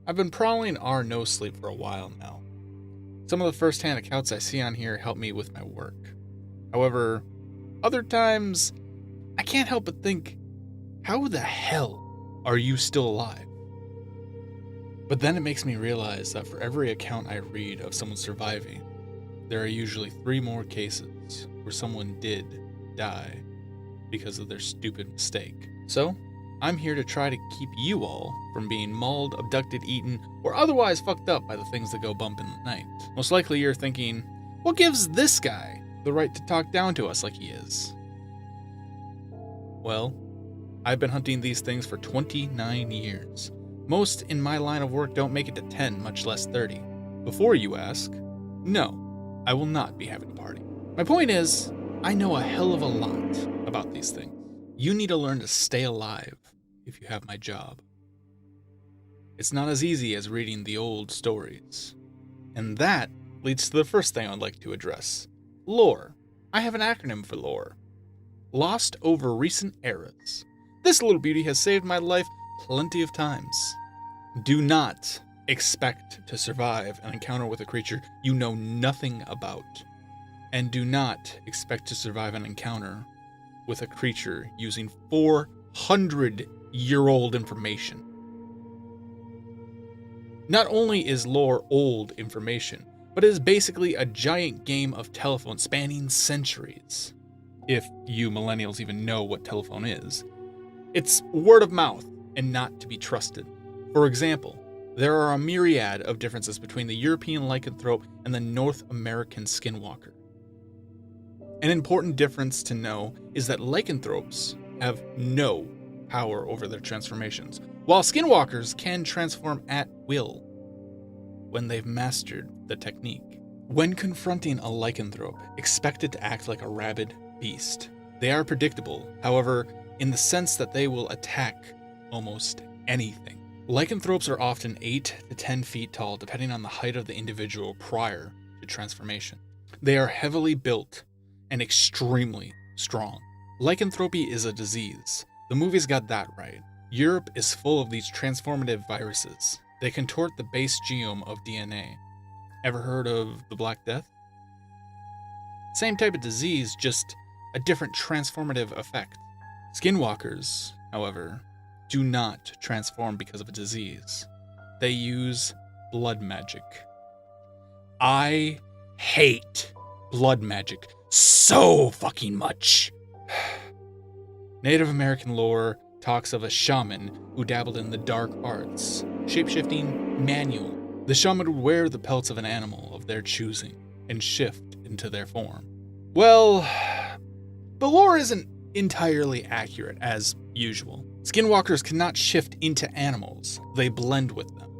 I've been prowling our no sleep for a while now. Some of the first-hand accounts I see on here help me with my work. However, other times, I can't help but think, how the hell are you still alive? But then it makes me realize that for every account I read of someone surviving, there are usually 3 more cases where someone did die because of their stupid mistake. So, I'm here to try to keep you all from being mauled, abducted, eaten, or otherwise fucked up by the things that go bump in the night. Most likely you're thinking, what gives this guy the right to talk down to us like he is? Well, I've been hunting these things for 29 years. Most in my line of work don't make it to 10, much less 30. Before you ask, no, I will not be having a party. My point is, I know a hell of a lot about these things. You need to learn to stay alive if you have my job. It's not as easy as reading the old stories. And that leads to the first thing I'd like to address. Lore. I have an acronym for lore. Lost over recent eras. This little beauty has saved my life plenty of times. Do not expect to survive an encounter with a creature you know nothing about. And do not expect to survive an encounter with a creature using 400-year-old information. Not only is lore old information, but it is basically a giant game of telephone spanning centuries. If you millennials even know what telephone is. It's word of mouth and not to be trusted. For example, there are a myriad of differences between the European lycanthrope and the North American skinwalker. An important difference to know is that lycanthropes have no power over their transformations, while skinwalkers can transform at will when they've mastered the technique. When confronting a lycanthrope, expect it to act like a rabid beast. They are predictable, however, in the sense that they will attack almost anything. Lycanthropes are often 8 to 10 feet tall, depending on the height of the individual prior to transformation. They are heavily built and extremely strong. Lycanthropy is a disease. The movies got that right. Europe is full of these transformative viruses. They contort the base genome of DNA. Ever heard of the Black Death? Same type of disease, just a different transformative effect. Skinwalkers, however, do not transform because of a disease. They use blood magic. I hate blood magic so fucking much. Native American lore talks of a shaman who dabbled in the dark arts, shapeshifting manual. The shaman would wear the pelts of an animal of their choosing and shift into their form. Well, the lore isn't entirely accurate as usual. Skinwalkers cannot shift into animals, they blend with them.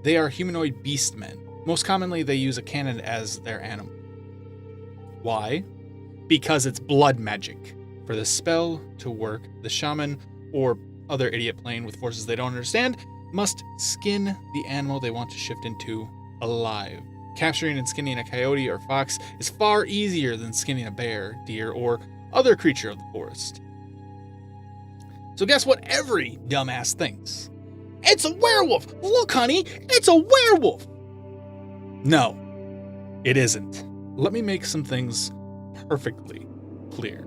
They are humanoid beastmen. Most commonly, they use a cannon as their animal. Why? Because it's blood magic. For the spell to work, the shaman, or other idiot playing with forces they don't understand, must skin the animal they want to shift into alive. Capturing and skinning a coyote or fox is far easier than skinning a bear, deer, or other creature of the forest. So guess what every dumbass thinks? It's a werewolf! Look, honey, it's a werewolf! No, it isn't. Let me make some things perfectly clear.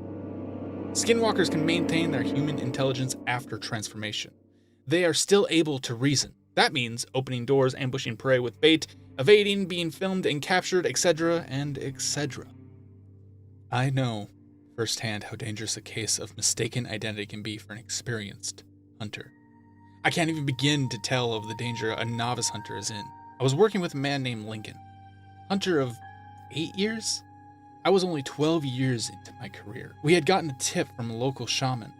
Skinwalkers can maintain their human intelligence after transformation. They are still able to reason. That means opening doors, ambushing prey with bait, evading, being filmed and captured, etc., and etc. I know firsthand how dangerous a case of mistaken identity can be for an experienced hunter. I can't even begin to tell of the danger a novice hunter is in. I was working with a man named Lincoln, hunter of 8 years? I was only 12 years into my career. We had gotten a tip from a local shaman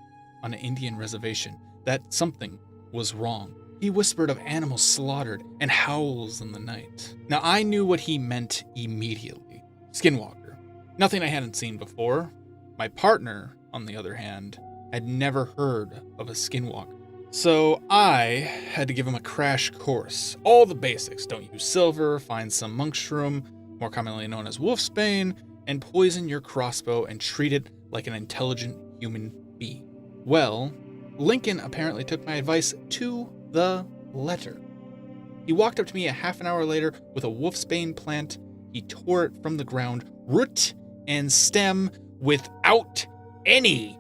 on an Indian reservation that something was wrong. He whispered of animals slaughtered and howls in the night. Now I knew what he meant immediately. Skinwalker. Nothing I hadn't seen before. My partner, on the other hand, had never heard of a skinwalker. So I had to give him a crash course. All the basics. Don't use silver, find some monk's shroom, more commonly known as wolfsbane, and poison your crossbow and treat it like an intelligent human being. Well, Lincoln apparently took my advice to the letter. He walked up to me a half an hour later with a wolfsbane plant. He tore it from the ground, root and stem, without any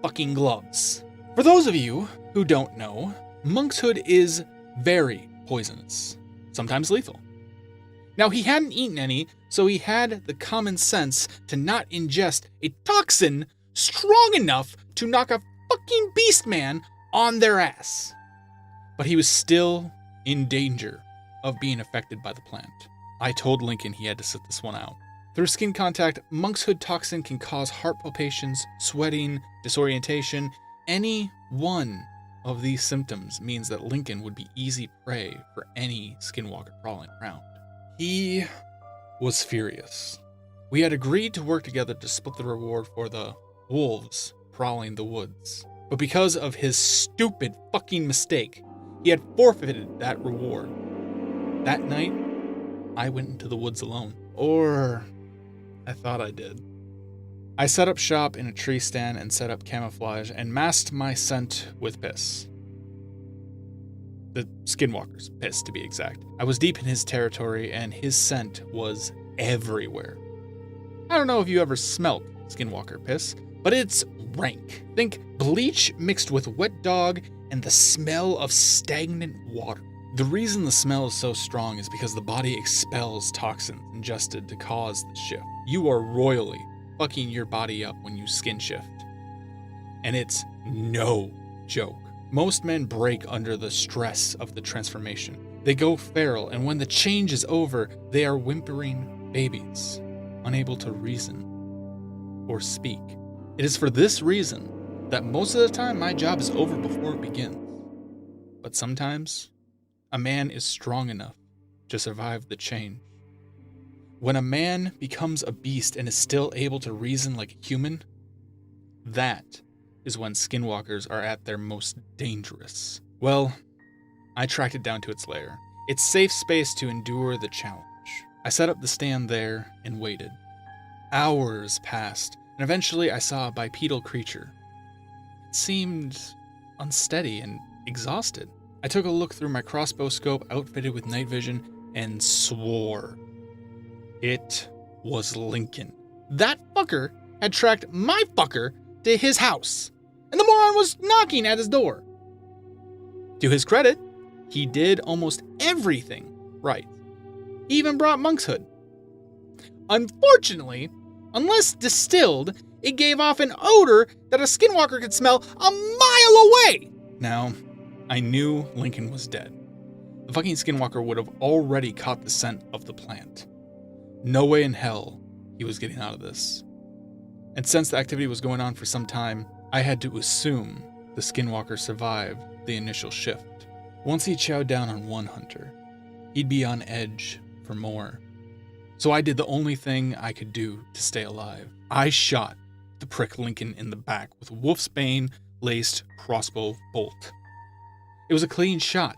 fucking gloves. For those of you who don't know, monkshood is very poisonous, sometimes lethal. Now, he hadn't eaten any, so he had the common sense to not ingest a toxin strong enough to knock a fucking beast man on their ass. But he was still in danger of being affected by the plant. I told Lincoln he had to sit this one out. Through skin contact, monkshood toxin can cause heart palpitations, sweating, disorientation. Any one of these symptoms means that Lincoln would be easy prey for any skinwalker crawling around. He was furious. We had agreed to work together to split the reward for the wolves prowling the woods. But because of his stupid fucking mistake, he had forfeited that reward. That night, I went into the woods alone. Or I thought I did. I set up shop in a tree stand and set up camouflage and masked my scent with piss. The skinwalker's piss, to be exact. I was deep in his territory and his scent was everywhere. I don't know if you ever smelt skinwalker piss, but it's rank. Think bleach mixed with wet dog and the smell of stagnant water. The reason the smell is so strong is because the body expels toxins ingested to cause the shift. You are royally fucking your body up when you skin shift. And it's no joke. Most men break under the stress of the transformation. They go feral, and when the change is over, they are whimpering babies, unable to reason or speak. It is for this reason that most of the time my job is over before it begins. But sometimes, a man is strong enough to survive the change. When a man becomes a beast and is still able to reason like a human, that is when skinwalkers are at their most dangerous. Well, I tracked it down to its lair. Its safe space to endure the challenge. I set up the stand there and waited. Hours passed, and eventually I saw a bipedal creature. It seemed unsteady and exhausted. I took a look through my crossbow scope outfitted with night vision and swore. It was Lincoln. That fucker had tracked my fucker to his house, and the moron was knocking at his door. To his credit, he did almost everything right. He even brought monkshood. Unfortunately, unless distilled, it gave off an odor that a skinwalker could smell a mile away. Now, I knew Lincoln was dead. The fucking skinwalker would have already caught the scent of the plant. No way in hell he was getting out of this. And since the activity was going on for some time, I had to assume the skinwalker survived the initial shift. Once he chowed down on one hunter, he'd be on edge for more. So I did the only thing I could do to stay alive. I shot the prick Lincoln in the back with a wolfsbane laced crossbow bolt. It was a clean shot,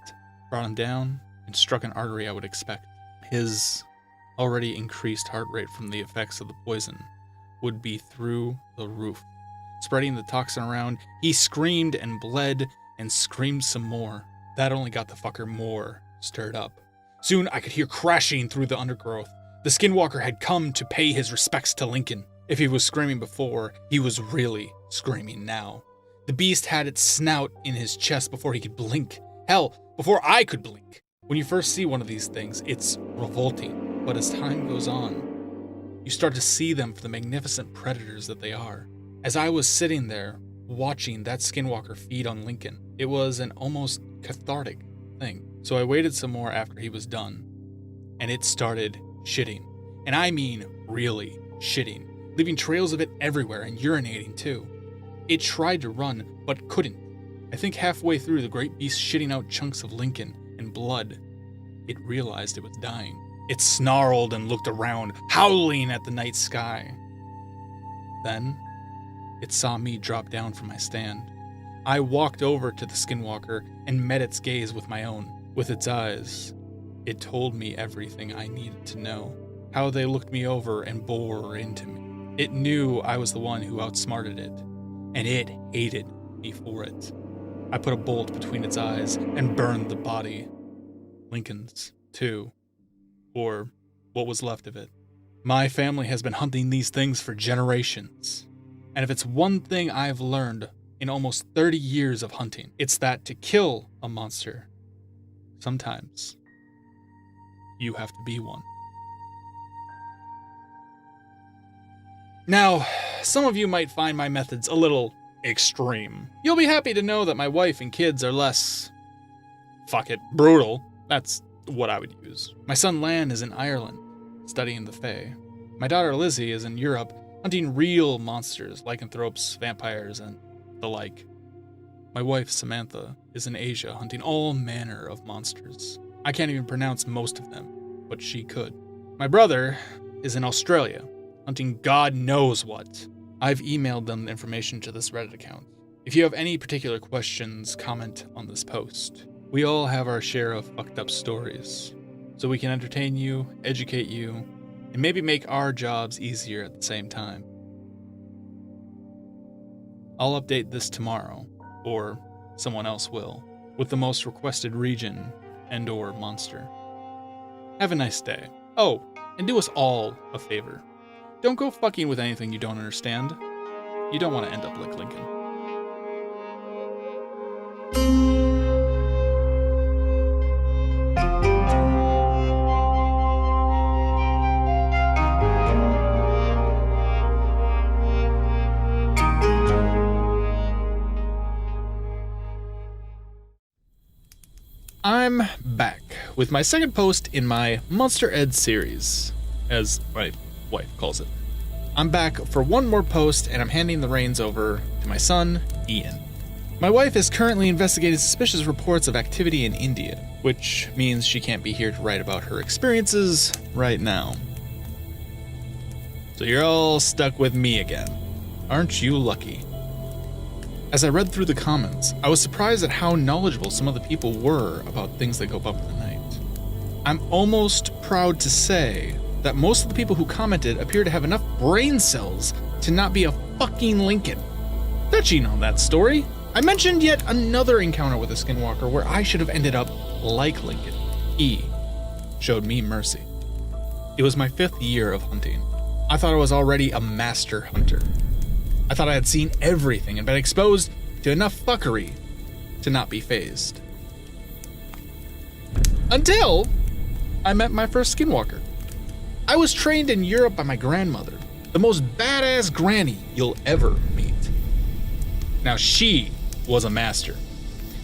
brought him down, and struck an artery I would expect. His already increased heart rate from the effects of the poison would be through the roof. Spreading the toxin around, he screamed and bled and screamed some more. That only got the fucker more stirred up. Soon I could hear crashing through the undergrowth. The skinwalker had come to pay his respects to Lincoln. If he was screaming before, he was really screaming now. The beast had its snout in his chest before he could blink. Hell, before I could blink. When you first see one of these things, it's revolting. But as time goes on, you start to see them for the magnificent predators that they are. As I was sitting there, watching that skinwalker feed on Lincoln, it was an almost cathartic thing. So I waited some more after he was done, and it started shitting. And I mean really shitting, leaving trails of it everywhere and urinating too. It tried to run, but couldn't. I think halfway through the great beast shitting out chunks of Lincoln and blood, it realized it was dying. It snarled and looked around, howling at the night sky. Then, it saw me drop down from my stand. I walked over to the skinwalker and met its gaze with my own. With its eyes, it told me everything I needed to know. How they looked me over and bore into me. It knew I was the one who outsmarted it, and it hated me for it. I put a bolt between its eyes and burned the body. Lincoln's, too. Or what was left of it. My family has been hunting these things for generations. And if it's one thing I've learned in almost 30 years of hunting, it's that to kill a monster, sometimes you have to be one. Now, some of you might find my methods a little extreme. You'll be happy to know that my wife and kids are less, brutal. That's what I would use. My son Lan is in Ireland, studying the Fae. My daughter Lizzie is in Europe, hunting real monsters, lycanthropes, vampires, and the like. My wife Samantha is in Asia, hunting all manner of monsters. I can't even pronounce most of them, but she could. My brother is in Australia, hunting God knows what. I've emailed them the information to this Reddit account. If you have any particular questions, comment on this post. We all have our share of fucked up stories, so we can entertain you, educate you, and maybe make our jobs easier at the same time. I'll update this tomorrow, or someone else will, with the most requested region and/or monster. Have a nice day. Oh, and do us all a favor. Don't go fucking with anything you don't understand. You don't want to end up like Lincoln. I'm back with my second post in my Monster Ed series, as my wife calls it. I'm back for one more post, and I'm handing the reins over to my son, Ian. My wife is currently investigating suspicious reports of activity in India, which means she can't be here to write about her experiences right now. So you're all stuck with me again. Aren't you lucky? As I read through the comments, I was surprised at how knowledgeable some of the people were about things that go bump in the night. I'm almost proud to say that most of the people who commented appear to have enough brain cells to not be a fucking Lincoln. Touching on that story, I mentioned yet another encounter with a skinwalker where I should have ended up like Lincoln. E showed me mercy. It was my 5th year of hunting. I thought I was already a master hunter. I thought I had seen everything and been exposed to enough fuckery to not be fazed. Until I met my first skinwalker. I was trained in Europe by my grandmother, the most badass granny you'll ever meet. Now she was a master.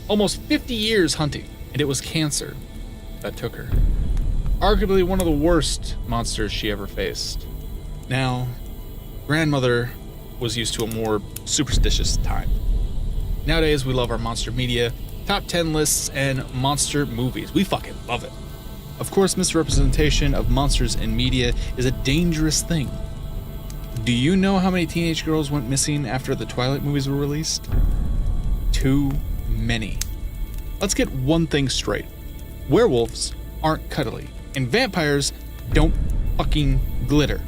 Almost 50 years hunting, and it was cancer that took her. Arguably one of the worst monsters she ever faced. Now, grandmother was used to a more superstitious time. Nowadays, we love our monster media, top 10 lists, and monster movies. We fucking love it. Of course, misrepresentation of monsters in media is a dangerous thing. Do you know how many teenage girls went missing after the Twilight movies were released? Too many. Let's get one thing straight. Werewolves aren't cuddly, and vampires don't fucking glitter.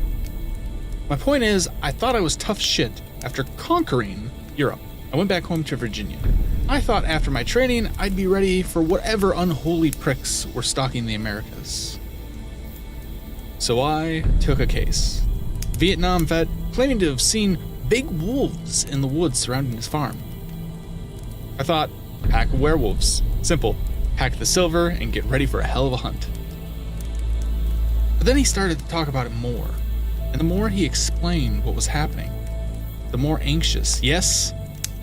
My point is, I thought I was tough shit after conquering Europe. I went back home to Virginia. I thought after my training, I'd be ready for whatever unholy pricks were stalking the Americas. So I took a case. Vietnam vet claiming to have seen big wolves in the woods surrounding his farm. I thought, pack of werewolves. Simple. Pack the silver and get ready for a hell of a hunt. But then he started to talk about it more. And the more he explained what was happening, the more anxious, yes,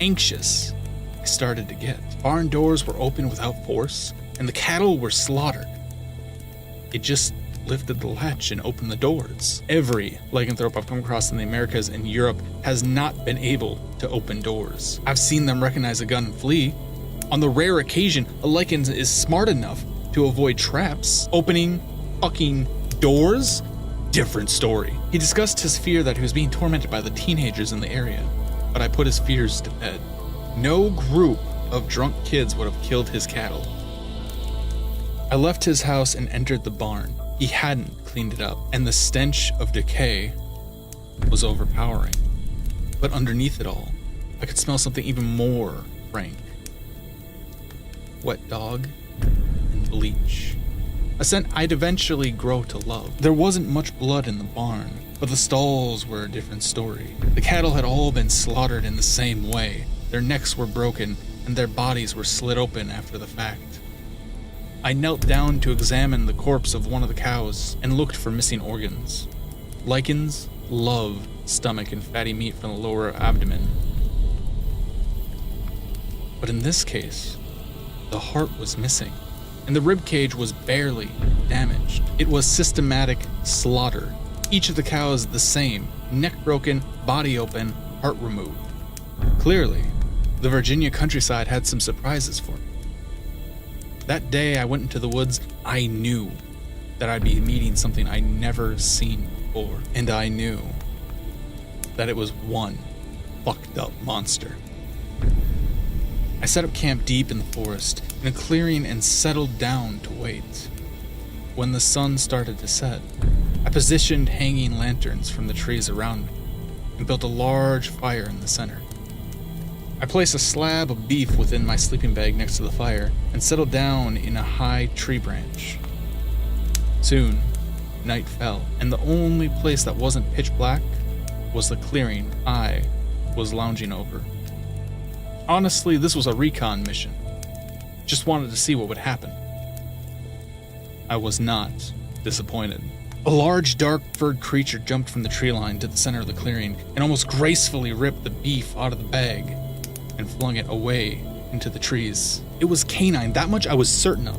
anxious, I started to get. Barn doors were open without force, and the cattle were slaughtered. It just lifted the latch and opened the doors. Every lycanthrope I've come across in the Americas and Europe has not been able to open doors. I've seen them recognize a gun and flee. On the rare occasion, a lycan is smart enough to avoid traps. Opening fucking doors? Different story. He discussed his fear that he was being tormented by the teenagers in the area, but I put his fears to bed. No group of drunk kids would have killed his cattle. I left his house and entered the barn. He hadn't cleaned it up, and the stench of decay was overpowering. But underneath it all, I could smell something even more rank. Wet dog and bleach. a scent I'd eventually grow to love. There wasn't much blood in the barn, but the stalls were a different story. The cattle had all been slaughtered in the same way. Their necks were broken, and their bodies were slit open after the fact. I knelt down to examine the corpse of one of the cows and looked for missing organs. Lycans love stomach and fatty meat from the lower abdomen. But in this case, the heart was missing, and the rib cage was barely damaged. It was systematic slaughter. Each of the cows the same, neck broken, body open, heart removed. Clearly, the Virginia countryside had some surprises for me. That day I went into the woods, I knew that I'd be meeting something I'd never seen before, and I knew that it was one fucked up monster. I set up camp deep in the forest, in a clearing, and settled down to wait. When the sun started to set, I positioned hanging lanterns from the trees around me and built a large fire in the center. I placed a slab of beef within my sleeping bag next to the fire and settled down in a high tree branch. Soon, night fell, and the only place that wasn't pitch black was the clearing I was lounging over. Honestly, this was a recon mission. Just wanted to see what would happen. I was not disappointed. A large, dark-furred creature jumped from the tree line to the center of the clearing and almost gracefully ripped the beef out of the bag and flung it away into the trees. It was canine, that much I was certain of.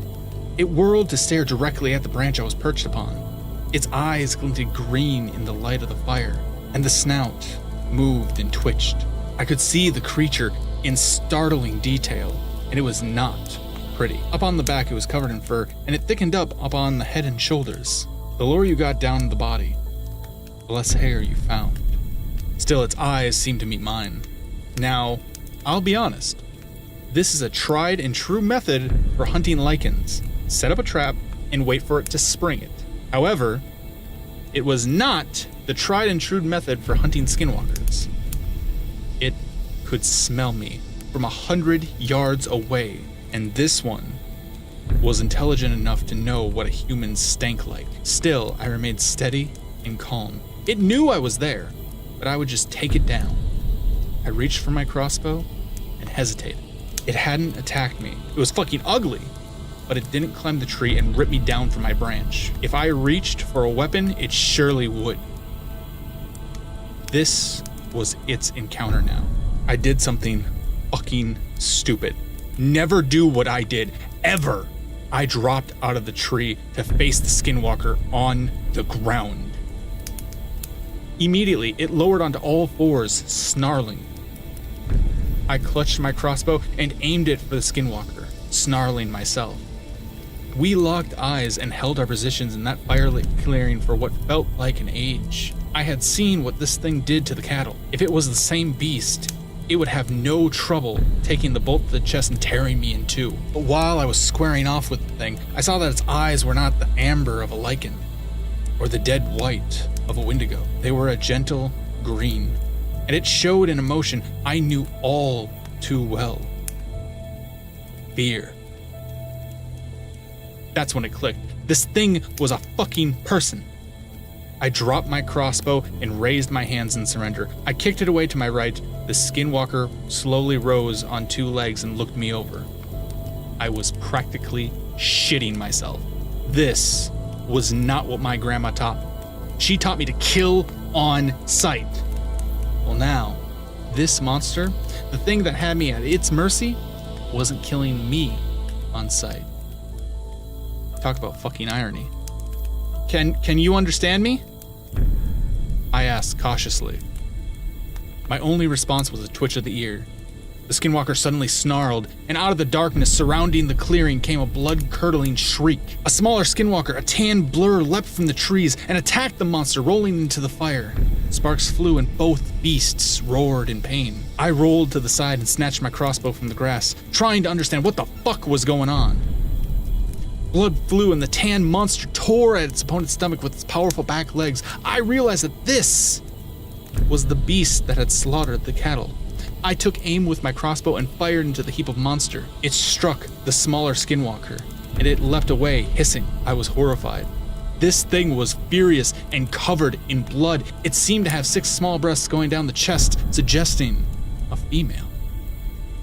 It whirled to stare directly at the branch I was perched upon. Its eyes glinted green in the light of the fire, and the snout moved and twitched. I could see the creature in startling detail, and it was not pretty. Up on the back, it was covered in fur, and it thickened up on the head and shoulders. The lower you got down the body, the less hair you found. Still, its eyes seemed to meet mine. Now, I'll be honest. This is a tried and true method for hunting lichens. Set up a trap and wait for it to spring it. However, it was not the tried and true method for hunting skinwalkers. It could smell me from 100 yards away, and this one was intelligent enough to know what a human stank like. Still, I remained steady and calm. It knew I was there, but I would just take it down. I reached for my crossbow and hesitated. It hadn't attacked me. It was fucking ugly, but it didn't climb the tree and rip me down from my branch. If I reached for a weapon, it surely would. This was its encounter now. I did something fucking stupid. Never do what I did, ever. I dropped out of the tree to face the skinwalker on the ground. Immediately, it lowered onto all fours, snarling. I clutched my crossbow and aimed it for the skinwalker, snarling myself. We locked eyes and held our positions in that firelit clearing for what felt like an age. I had seen what this thing did to the cattle. If it was the same beast, it would have no trouble taking the bolt to the chest and tearing me in two. But while I was squaring off with the thing, I saw that its eyes were not the amber of a lichen, or the dead white of a wendigo. They were a gentle green, and it showed an emotion I knew all too well. Fear. That's when it clicked. This thing was a fucking person. I dropped my crossbow and raised my hands in surrender. I kicked it away to my right. The skinwalker slowly rose on two legs and looked me over. I was practically shitting myself. This was not what my grandma taught me. She taught me to kill on sight. Well, now, this monster, the thing that had me at its mercy, wasn't killing me on sight. Talk about fucking irony. Can you understand me? I asked cautiously. My only response was a twitch of the ear. The skinwalker suddenly snarled, and out of the darkness surrounding the clearing came a blood-curdling shriek. A smaller skinwalker, a tan blur, leapt from the trees and attacked the monster, rolling into the fire. Sparks flew and both beasts roared in pain. I rolled to the side and snatched my crossbow from the grass, trying to understand what the fuck was going on. Blood flew and the tan monster tore at its opponent's stomach with its powerful back legs. I realized that this was the beast that had slaughtered the cattle. I took aim with my crossbow and fired into the heap of monster. It struck the smaller skinwalker, and it leapt away, hissing. I was horrified. This thing was furious and covered in blood. It seemed to have 6 small breasts going down the chest, suggesting a female.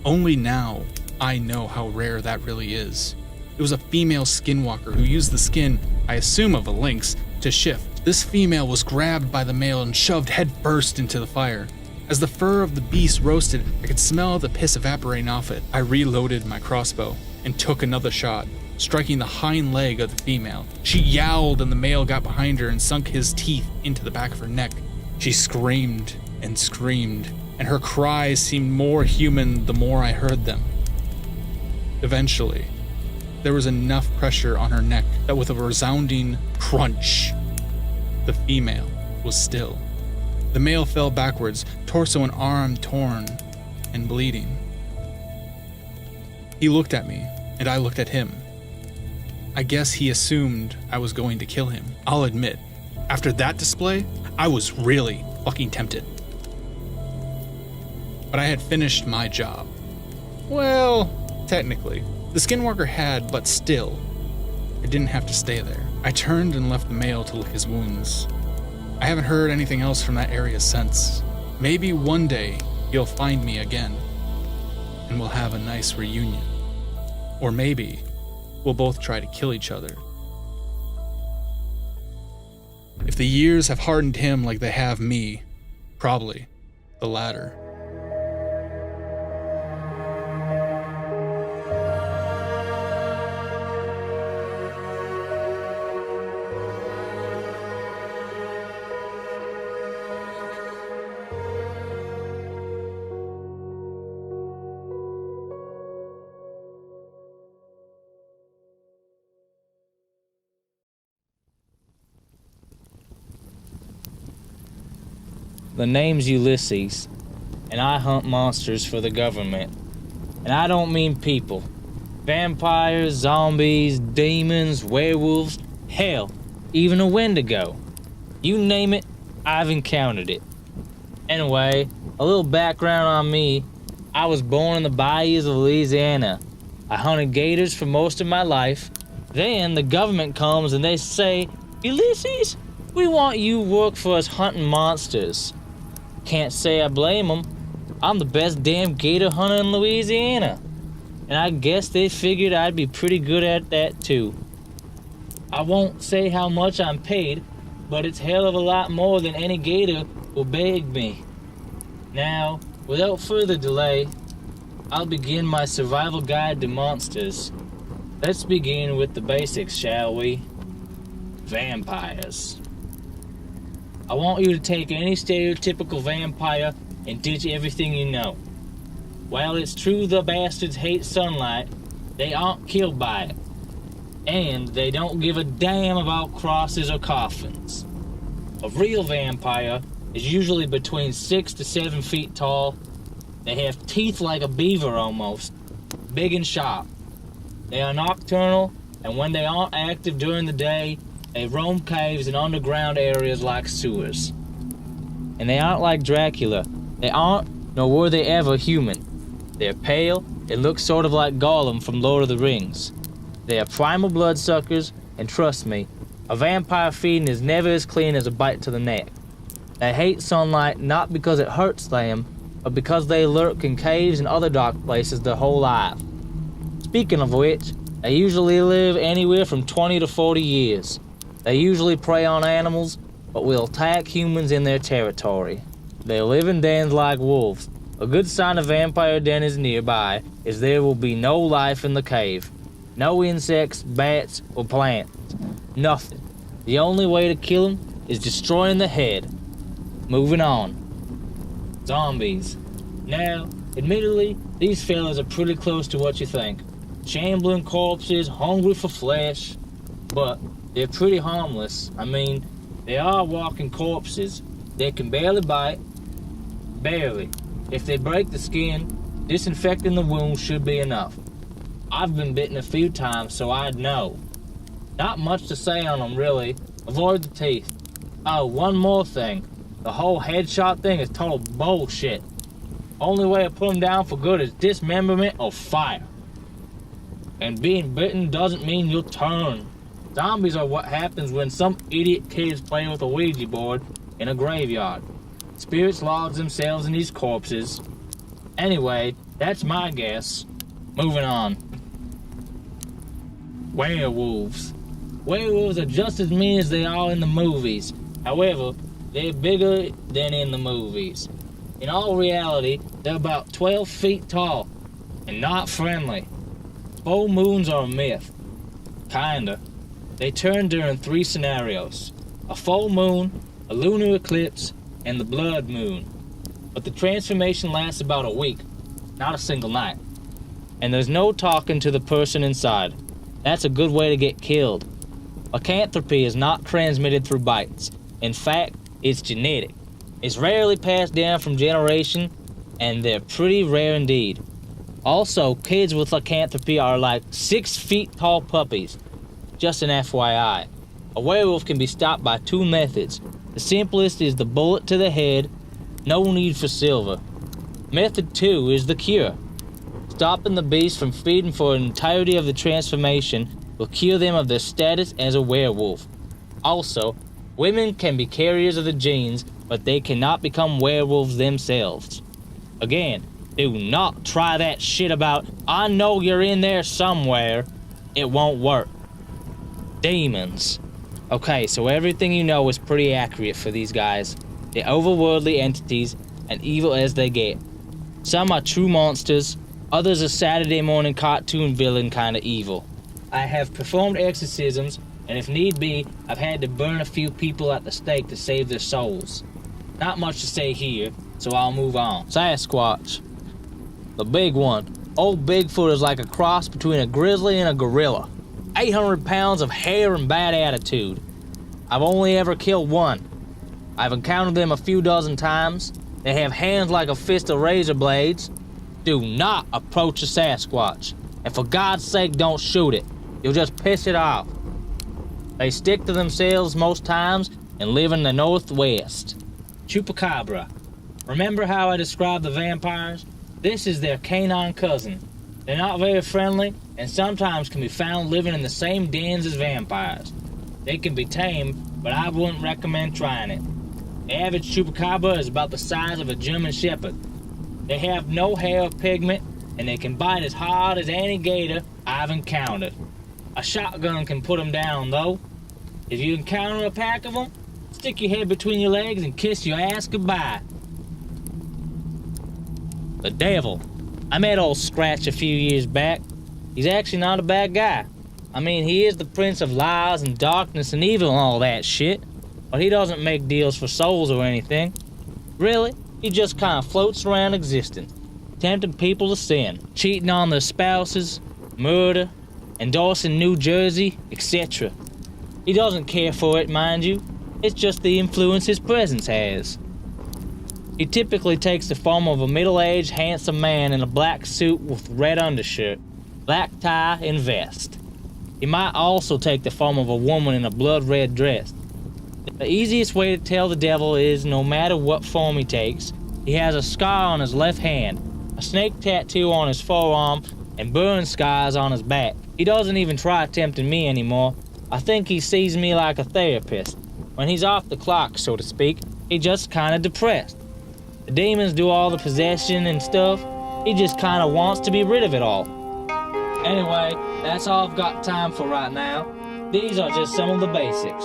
Only now I know how rare that really is. It was a female skinwalker who used the skin, I assume of a lynx, to shift. This female was grabbed by the male and shoved headfirst into the fire. As the fur of the beast roasted, I could smell the piss evaporating off it. I reloaded my crossbow and took another shot, striking the hind leg of the female. She yowled and the male got behind her and sunk his teeth into the back of her neck. She screamed and screamed, and her cries seemed more human the more I heard them. Eventually, there was enough pressure on her neck that with a resounding crunch, the female was still. The male fell backwards, torso and arm torn and bleeding. He looked at me, and I looked at him. I guess he assumed I was going to kill him. I'll admit, after that display, I was really fucking tempted. But I had finished my job. Well, technically. The skinwalker had, but still, I didn't have to stay there. I turned and left the male to lick his wounds. I haven't heard anything else from that area since. Maybe one day he'll find me again, and we'll have a nice reunion. Or maybe we'll both try to kill each other. If the years have hardened him like they have me, probably the latter. The name's Ulysses, and I hunt monsters for the government. And I don't mean people. Vampires, zombies, demons, werewolves, hell, even a wendigo. You name it, I've encountered it. Anyway, a little background on me. I was born in the bayous of Louisiana. I hunted gators for most of my life. Then the government comes and they say, Ulysses, we want you to work for us hunting monsters. Can't say I blame them. I'm the best damn gator hunter in Louisiana. And I guess they figured I'd be pretty good at that too. I won't say how much I'm paid, but it's hell of a lot more than any gator will beg me. Now, without further delay, I'll begin my survival guide to monsters. Let's begin with the basics, shall we? Vampires. I want you to take any stereotypical vampire and ditch everything you know. While it's true the bastards hate sunlight, they aren't killed by it. And they don't give a damn about crosses or coffins. A real vampire is usually between 6 to 7 feet tall. They have teeth like a beaver almost, big and sharp. They are nocturnal, and when they aren't active during the day, they roam caves and underground areas like sewers. And they aren't like Dracula. They aren't, nor were they ever, human. They're pale and look sort of like Gollum from Lord of the Rings. They are primal bloodsuckers, and trust me, a vampire feeding is never as clean as a bite to the neck. They hate sunlight not because it hurts them, but because they lurk in caves and other dark places their whole life. Speaking of which, they usually live anywhere from 20 to 40 years. They usually prey on animals, but will attack humans in their territory. They live in dens like wolves. A good sign a vampire den is nearby is there will be no life in the cave. No insects, bats, or plants. Nothing. The only way to kill them is destroying the head. Moving on. Zombies. Now, admittedly, these fellas are pretty close to what you think. Shambling corpses, hungry for flesh. But they're pretty harmless. I mean, they are walking corpses. They can barely bite. Barely. If they break the skin, disinfecting the wound should be enough. I've been bitten a few times, so I'd know. Not much to say on them, really. Avoid the teeth. Oh, one more thing. The whole headshot thing is total bullshit. Only way to put them down for good is dismemberment or fire. and being bitten doesn't mean you'll turn. Zombies are what happens when some idiot kids play with a Ouija board in a graveyard. Spirits lodge themselves in these corpses. Anyway, that's my guess. Moving on. Werewolves. Werewolves are just as mean as they are in the movies. However, they're bigger than in the movies. In all reality, they're about 12 feet tall and not friendly. Full moons are a myth. Kinda. They turn during 3 scenarios: a full moon, a lunar eclipse, and the blood moon. But the transformation lasts about a week, not a single night. And there's no talking to the person inside. That's a good way to get killed. Lycanthropy is not transmitted through bites. In fact, it's genetic. It's rarely passed down from generation, and they're pretty rare indeed. Also, kids with lycanthropy are like 6 feet tall puppies. Just an FYI. A werewolf can be stopped by 2 methods. The simplest is the bullet to the head, no need for silver. Method 2 is the cure. Stopping the beast from feeding for an entirety of the transformation will cure them of their status as a werewolf. Also, women can be carriers of the genes, but they cannot become werewolves themselves. Again, do not try that shit about, I know you're in there somewhere. It won't work. Demons. Okay, so everything you know is pretty accurate for these guys. They're overworldly entities, and evil as they get. Some are true monsters, others are Saturday morning cartoon villain kind of evil. I have performed exorcisms, and if need be, I've had to burn a few people at the stake to save their souls. Not much to say here, so I'll move on. Sasquatch. The big one. Old Bigfoot is like a cross between a grizzly and a gorilla. 800 pounds of hair and bad attitude. I've only ever killed one. I've encountered them a few dozen times. They have hands like a fist of razor blades. Do not approach a Sasquatch. And for God's sake, don't shoot it. You'll just piss it off. They stick to themselves most times and live in the Northwest. Chupacabra. Remember how I described the vampires? This is their canine cousin. They're not very friendly and sometimes can be found living in the same dens as vampires. They can be tamed, but I wouldn't recommend trying it. The average chupacabra is about the size of a German shepherd. They have no hair or pigment, and they can bite as hard as any gator I've encountered. A shotgun can put them down, though. If you encounter a pack of them, stick your head between your legs and kiss your ass goodbye. The devil. I met old Scratch a few years back. He's actually not a bad guy. I mean, he is the prince of lies and darkness and evil and all that shit, but he doesn't make deals for souls or anything. Really, he just kind of floats around existence, tempting people to sin, cheating on their spouses, murder, endorsing New Jersey, etc. He doesn't care for it, mind you. It's just the influence his presence has. He typically takes the form of a middle-aged, handsome man in a black suit with red undershirt, black tie, and vest. He might also take the form of a woman in a blood-red dress. The easiest way to tell the devil is no matter what form he takes, he has a scar on his left hand, a snake tattoo on his forearm, and burn scars on his back. He doesn't even try tempting me anymore. I think he sees me like a therapist. When he's off the clock, so to speak, he's just kinda depressed. The demons do all the possession and stuff. He just kinda wants to be rid of it all. Anyway, that's all I've got time for right now. These are just some of the basics,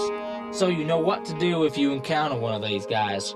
so you know what to do if you encounter one of these guys.